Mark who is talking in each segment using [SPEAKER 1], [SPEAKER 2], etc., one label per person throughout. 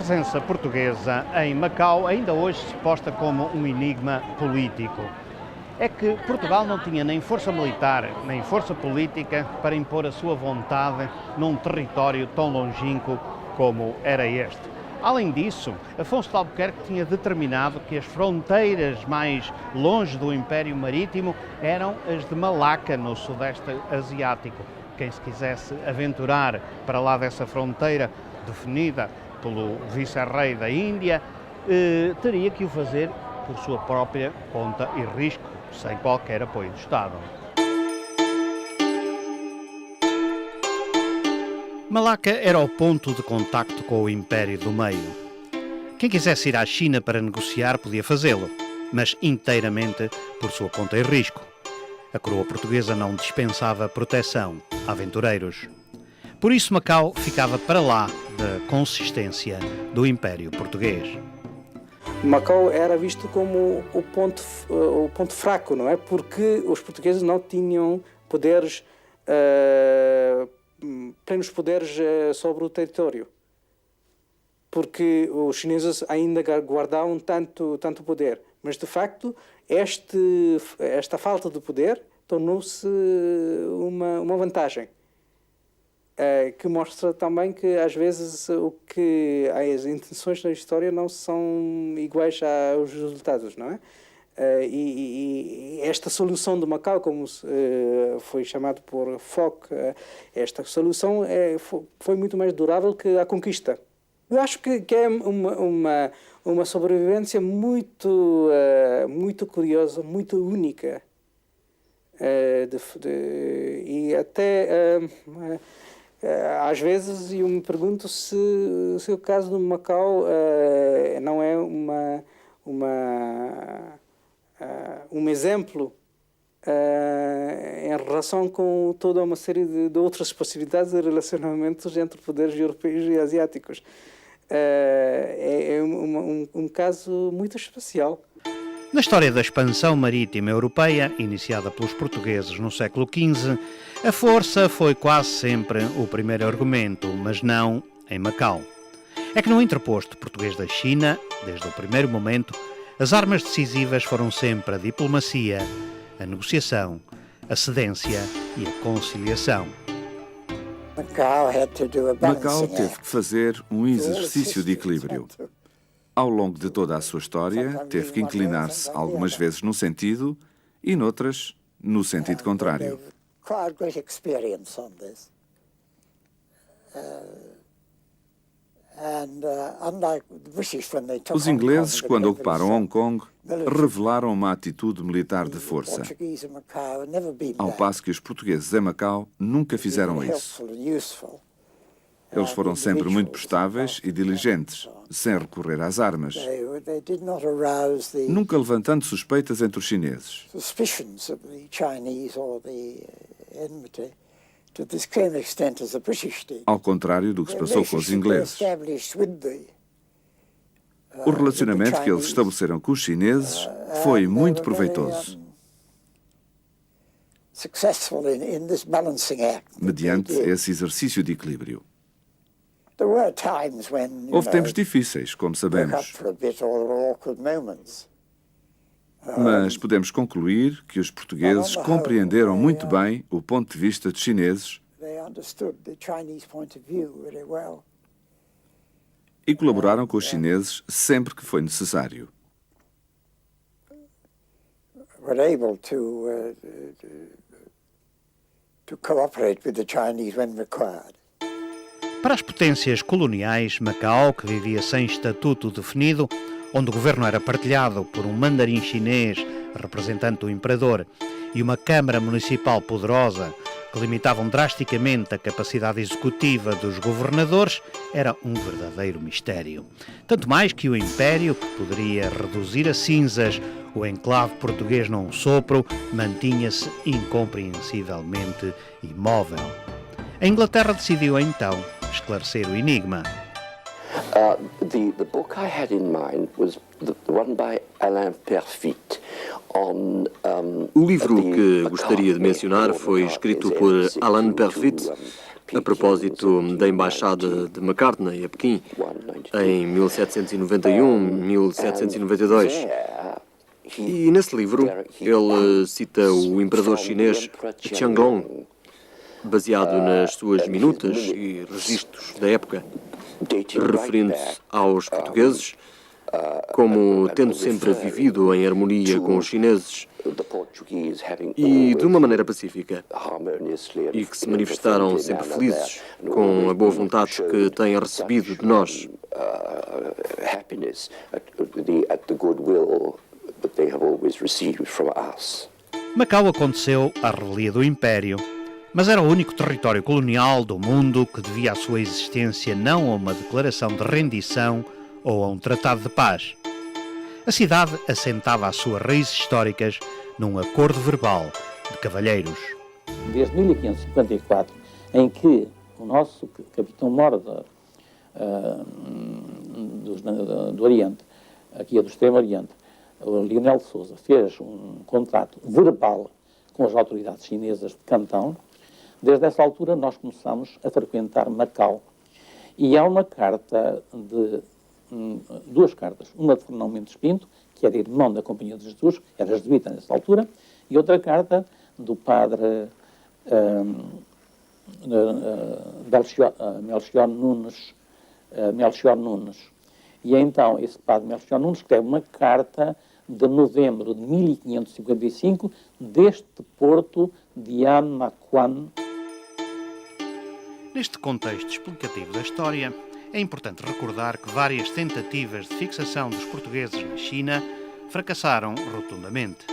[SPEAKER 1] presença portuguesa em Macau ainda hoje se posta como um enigma político. É que Portugal não tinha nem força militar, nem força política para impor a sua vontade num território tão longínquo como era este. Além disso, Afonso de Albuquerque tinha determinado que as fronteiras mais longe do Império Marítimo eram as de Malaca, no Sudeste Asiático. Quem se quisesse aventurar para lá dessa fronteira, definida pelo vice-rei da Índia, teria que o fazer por sua própria conta e risco, sem qualquer apoio do Estado. Malaca era o ponto de contacto com o Império do Meio. Quem quisesse ir à China para negociar podia fazê-lo, mas inteiramente por sua conta e risco. A coroa portuguesa não dispensava proteção a aventureiros. Por isso Macau ficava para lá da consistência do Império Português.
[SPEAKER 2] Macau era visto como o ponto fraco, não é? Porque os portugueses não tinham poderes, plenos poderes sobre o território. Porque os chineses ainda guardavam tanto poder. Mas, de facto, esta falta de poder tornou-se uma vantagem. Que mostra também que, às vezes, as intenções da história não são iguais aos resultados, não é? E esta solução de Macau, como foi chamado por Foch, esta solução foi muito mais durável que a conquista. Eu acho que é uma sobrevivência muito curiosa, muito única. E até... às vezes eu me pergunto se o caso de Macau não é um exemplo em relação com toda uma série de outras possibilidades de relacionamentos entre poderes europeus e asiáticos. É um caso muito especial.
[SPEAKER 1] Na história da expansão marítima europeia, iniciada pelos portugueses no século XV, a força foi quase sempre o primeiro argumento, mas não em Macau. É que no interposto português da China, desde o primeiro momento, as armas decisivas foram sempre a diplomacia, a negociação, a cedência e a conciliação.
[SPEAKER 3] Macau teve que fazer um exercício de equilíbrio. Ao longo de toda a sua história, teve que inclinar-se algumas vezes num sentido e noutras no sentido contrário. Os ingleses, quando ocuparam Hong Kong, revelaram uma atitude militar de força, ao passo que os portugueses em Macau nunca fizeram isso. Eles foram sempre muito prestáveis e diligentes, sem recorrer às armas, nunca levantando suspeitas entre os chineses. Ao contrário do que se passou com os ingleses. O relacionamento que eles estabeleceram com os chineses foi muito proveitoso, mediante esse exercício de equilíbrio. Houve tempos difíceis, como sabemos. Mas podemos concluir que os portugueses compreenderam muito bem o ponto de vista dos chineses e colaboraram com os chineses sempre que foi necessário.
[SPEAKER 1] Para as potências coloniais, Macau, que vivia sem estatuto definido, onde o governo era partilhado por um mandarim chinês, representante do imperador, e uma Câmara Municipal poderosa, que limitavam drasticamente a capacidade executiva dos governadores, era um verdadeiro mistério. Tanto mais que o Império, que poderia reduzir a cinzas o enclave português num sopro, mantinha-se incompreensivelmente imóvel. A Inglaterra decidiu então esclarecer o enigma.
[SPEAKER 4] The book I had in mind was the one by Alain Perfit on
[SPEAKER 5] O livro que gostaria de mencionar foi escrito por Alain Perfit a propósito da embaixada de McCartney a Pequim, em 1791, 1792. E nesse livro ele cita o imperador chinês Qianlong, baseado nas suas minutas e registros da época, referindo-se aos portugueses como tendo sempre vivido em harmonia com os chineses e de uma maneira pacífica, e que se manifestaram sempre felizes com a boa vontade que têm recebido de nós.
[SPEAKER 1] Macau aconteceu à revelia do Império, mas era o único território colonial do mundo que devia a sua existência não a uma declaração de rendição ou a um tratado de paz. A cidade assentava as suas raízes históricas num acordo verbal de cavalheiros.
[SPEAKER 6] Desde 1554, em que o nosso capitão-mor do Oriente, aqui é do Extremo Oriente, o Leonel de Sousa, fez um contrato verbal com as autoridades chinesas de Cantão, desde essa altura nós começamos a frequentar Macau. E há uma carta duas cartas, uma de Fernão Mendes Pinto, que era irmão da Companhia de Jesus, era jesuíta nessa altura, e outra carta do padre Melchior Nunes. E então esse padre Melchior Nunes escreve uma carta de novembro de 1555 deste porto de Amaquan.
[SPEAKER 1] Neste contexto explicativo da história, é importante recordar que várias tentativas de fixação dos portugueses na China fracassaram rotundamente.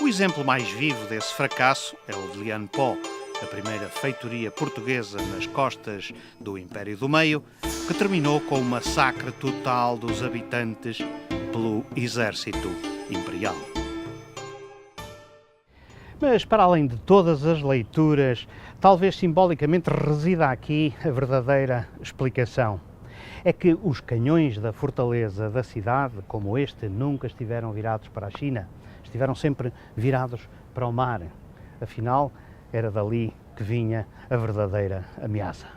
[SPEAKER 1] O exemplo mais vivo desse fracasso é o de Lian Po, a primeira feitoria portuguesa nas costas do Império do Meio, que terminou com o massacre total dos habitantes pelo exército imperial. Mas, para além de todas as leituras, talvez simbolicamente resida aqui a verdadeira explicação. É que os canhões da fortaleza da cidade, como este, nunca estiveram virados para a China. Estiveram sempre virados para o mar. Afinal, era dali que vinha a verdadeira ameaça.